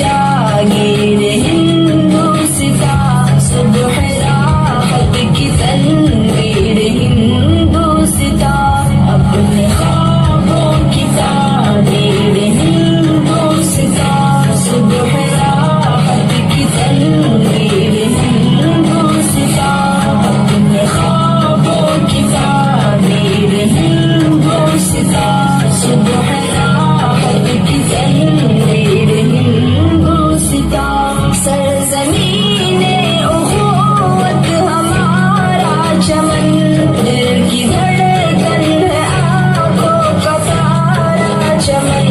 जागीर हिंदुस्ता सुबह राहत की तनवीर हिंदुस्ता अपने ख्वाबों की ताबीर हिंदुस्ता सुबह राहत की तनवीर हिंदुस्ता अपने ख्वाबों की ताबीर हिंदुस्ता सुबह राहत की तनवीर हिंदुस्ता सरज़मीने उख़ुवत हमारा चमन दिल की धड़कन है आँखों का तारा चमन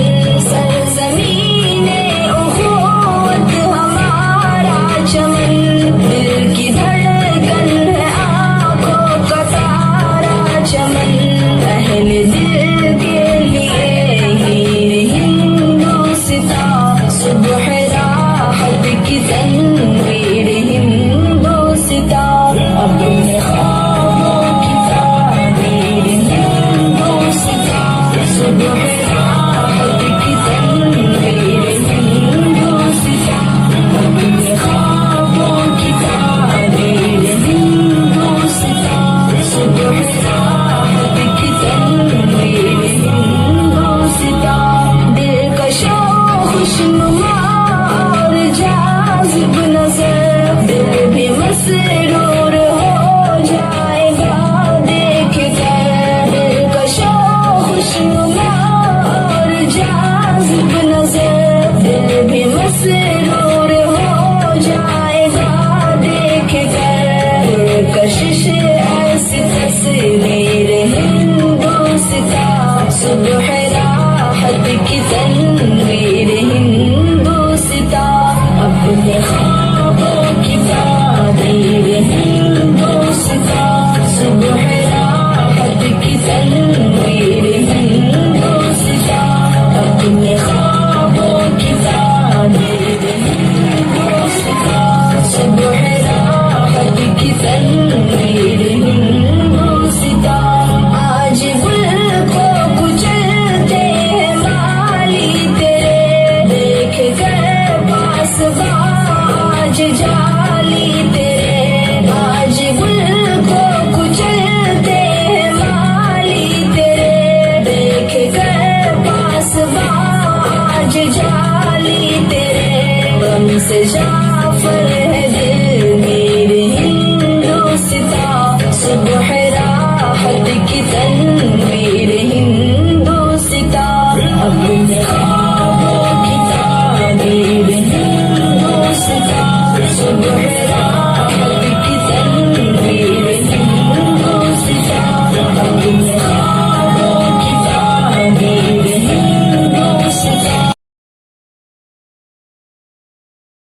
सरज़मीने उख़ुवत हमारा चमन दिल की धड़कन है आँखों का तारा चमन अहले दिल के लिए हीर हिंदुस्ता सुबह राहत की तनवीर हिंदुस्ता अपने ख्वाबों की ताबीर हिंदुस्ता सुबह राहत की तनवीर हिंदुस्ता अपने ख्वाबों की ताबीर हिंदुस्ता सुबह राहत की तनवीर हिंदुस्ता दिलकशो खुशनुमा और जाज़िब नज़र दिल भी मसरूर हो जाएगा देख कर दिलकशो खुशनुमा और जाज़िब नज़र दिल भी मसरूर हो जाएगा देख कर कशिश ऐसी तस्वीर हिंदुस्ता सुबह राहत की तनवीर हिंदुस्ता अपने ख्वाबों की ताबीर हिंदुस्ता सुबह राहत की तनवीर हिंदुस्ता अपने ख्वाबों की ताबीर हिंदुस्ता सुबह राहत की तनवीर हिंदुस्ता आज गुल को कुचलते हैं माली तेरे देख कर पास आज जाली तेरे आज गुल को कुचलते हैं माली तेरे देख कर पास आज जाली तेरे गम से जाफर